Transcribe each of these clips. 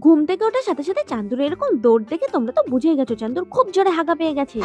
ঘুম থেকে ওঠার সাথে সাথে চান্দুর এরকম দৌড় দেখে তোমরা তো বুঝেই গেছো চান্দুর খুব জোরে হাগা পেয়ে গেছে।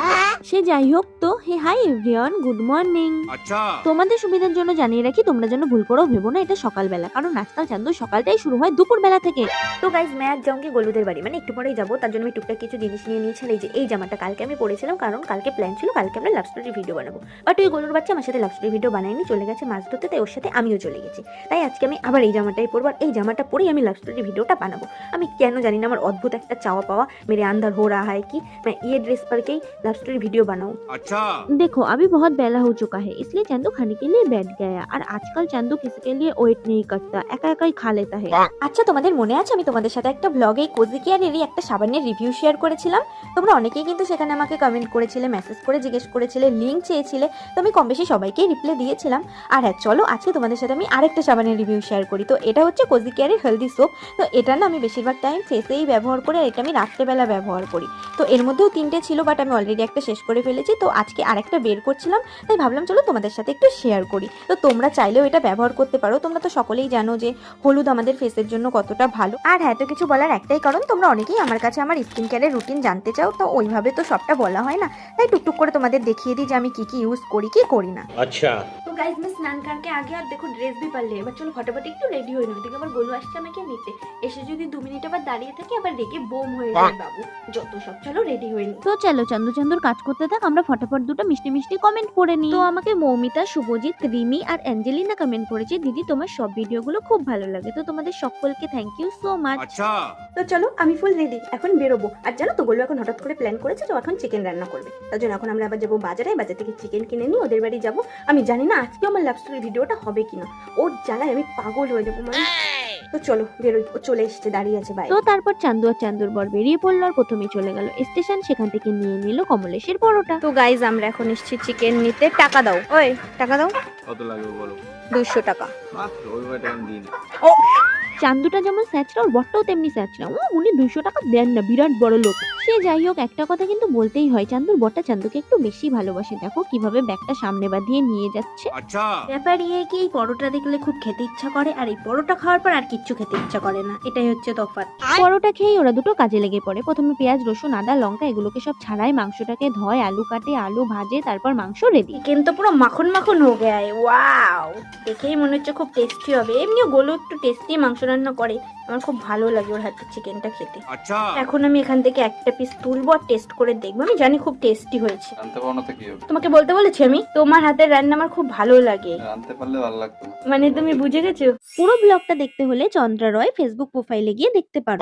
সে যাই হোক, তো হে হাই এভরিওয়ান, গুড মর্নিং। আচ্ছা তোমাদের সুবিধার জন্য জানিয়ে রাখি, তোমরা যেন ভুল করেও ভেবো না এটা সকালবেলা, কারণ আজকাল চান্দুর সকালটাই শুরু হয় দুপুর বেলা থেকে। তো গাইজ मैं आज जाऊंगी গোলুদের বাড়ি, মানে একটু পরেই যাবো। তার জন্য আমি টুকটাক কিছু জিনিস নিয়ে নিয়েছিলাম। এই জামাটা কালকে আমি পরেছিলাম, কারণ কালকে প্ল্যান ছিল কালকে আমরা লাভ স্টোরি ভিডিও বানাবো। বাট ওই গোলুর বাচ্চা আমার সাথে লাভ স্টোরি ভিডিও বানায়নি, চলে গেছে মাছ ধরতে, তাই ওর সাথে আমিও চলে গেছি। তাই আজকে আমি আবার এই জামাটাই পরবো, আর এই জামাটা পরেই আমি লাভ স্টোরি ভিডিওটা বানাবো। আমি কেন জানি না, আমার অদ্ভুত একটা চাওয়া পাওয়া, मेरे अंदर हो रहा है कि मैं ये ड्रेस पर के लव स्टोरी वीडियो बनाऊं। अच्छा देखो अभी बहुत बेला हो चुका है, इसलिए चांदू खाने के लिए बैठ गया। और आजकल चांदू किसी के लिए वेट नहीं करता, একা একাই খা लेता है। আচ্ছা, তোমাদের মনে আছে আমি তোমাদের সাথে একটা ব্লগে কোজি কেয়ারেরই একটা সাবানের রিভিউ শেয়ার করেছিলাম? তোমরা অনেকেই কিন্তু সেখানে আমাকে কমেন্ট করেছিলে, মেসেজ করে জিজ্ঞেস করেছিলে, লিঙ্ক চেয়েছিলে। তো আমি কম বেশি সবাইকেই রিপ্লাই দিয়েছিলাম। আর হ্যাঁ, চলো আজকে তোমাদের সাথে আমি আরেকটা সাবানের রিভিউ শেয়ার করি। তো এটা হচ্ছে কোজি কেয়ারের হেলদি সোপ। তো এটা না আমি বেশিরভাগ টাইম ফেসেই ব্যবহার করি, আর এটা আমি রাত্রেবেলা ব্যবহার করি। তো এর মধ্যেও 3টে ছিল, বাট আমি অলরেডি একটা শেষ করে ফেলেছি। তো আজকে আরেকটা বের করছিলাম, তাই ভাবলাম চলো তোমাদের সাথে একটু শেয়ার করি। তো তোমরা চাইলেও এটা ব্যবহার করতে পারো। তোমরা তো সকলেই জানো যে হলুদ আমাদের ফেসের জন্য কতটা ভালো। আর হ্যাঁ, তো কিছু বলার একটাই কারণ, তোমরা অনেকেই আমার কাছে আমার স্কিন কেয়ারের রুটিন জানতে চাও। তো ওইভাবে তো সবটা বলা হয় না, তাই টুকটুক করে তোমাদের দেখিয়ে দিই যে আমি কি কি ইউজ করি কি করি না। अच्छा তো গাইজ मैं স্নান करके आ गया, আর দেখো ড্রেস भी পারলে। এবার চলো ফটাফট একটু রেডি হয়ে নাও। এদিকে আবার গোলু আসছে আমাকে নিতে, এসে যদি 2 মিনিট আবার দাঁড়িয়ে থাকে আবার রেগে বোম হয়ে যায় বাবু। যত সব, চলো রেডি হয়ে নি। তো চলো চান্দু চান্দুর কাজ করতে থাক, আমরা ফটাফট দুটো মিষ্টি মিষ্টি কমেন্ট করে নিই। তো আমাকে মৌমিতা, শুভজিৎ, রিমি আর অ্যাঞ্জেলিনা কমেন্ট করেছে, দিদি তোমার সব ভিডিওগুলো খুব ভালো লাগে। তো তোমাদের সকলকে থ্যাংক ইউ সো মাচ। अच्छा তো চলো আমি ফুল রেডি, এখন বেরোবো। আর জানো তো গোলু এখন হঠাৎ করে প্ল্যান করেছে তো এখন চিকেন রান্না করবে। তার জন্য এখন আমরা আবার যাবো বাজারে, বাজার থেকে চিকেন কিনে নিই, ওদের বাড়ি যাবো। আমি জানি না আজকে আমার লাভ স্টোরি ভিডিওটা হবে কিনা, ওর জ্বালায় আমি পাগল হয়ে যাবো মানে। তো চলো বেরোই, ও চলে এসেছে, দাঁড়িয়ে আছে বাইরে। তো তারপর চান্দু আর চান্দুর বর বেরিয়ে পড়লো, আর প্রথমেই চলে গেল স্টেশন, সেখান থেকে নিয়ে নিল কমলেশের পরোটা। তো গাইজ আমরা এখন এসেছি চিকেন নিতে। টাকা দাও, ওই টাকা দাও। কত লাগবে বলো 200 টাকা। মাত্র ওই ভাই টাকা দিন ও চান্দুটা যেমন স্যাচরা, ওর বরটাও তেমনি স্যাচরা। উনি 200 টাকা দেন না, বিরাট বড় লোক। সে যাই হোক, একটা কথা কিন্তু বলতেই হয়, চান্দুর বরটা চান্দুকে একটু বেশি ভালোবাসে। দেখো কিভাবে ব্যাগটা সামনে বাঁধিয়ে নিয়ে যাচ্ছে। अच्छा ব্যাপার ইয়ে কি, এই পরোটা দেখলে খুব খেতে ইচ্ছা করে, আর এই পরোটা খাওয়ার পর আর কিচ্ছু খেতে ইচ্ছা করে না। এটাই হচ্ছে তফাৎ। পরোটা খেয়েই ওরা দুটো কাজে লেগে পড়ে। প্রথমে পেঁয়াজ, রসুন, আদা, লঙ্কা এগুলোকে সব ছাড়ায়, মাংসটাকে ধয়, আলু কাটে, আলু ভাজে, তারপর মাংস রেডি। চিকেন তো পুরো মাখন মাখন হয়ে গেছে। ওয়াও, দেখেই মনে হচ্ছে খুব টেস্টি হবে। এমনিও গোলু একটু টেস্টি মাংস রান্না করে, আমার খুব ভালো লাগে ওর হাতের চিকেনটা খেতে। अच्छा এখন আমি এখান থেকে একটা পিস তুলবো আর টেস্ট করে দেখবো। আমি জানি খুব টেস্টি হয়েছে। জানতে পারো না তো কি হবে? তোমাকে বলতে বলেছি আমি, তোমার হাতের রান্না আমার খুব ভালো লাগে। জানতে পারলে ভালো লাগতো। মানে তুমি বুঝে গেছো। পুরো ব্লগটা দেখতে হলে চন্দ্রা রয় ফেসবুক প্রোফাইলে গিয়ে দেখতে পারো।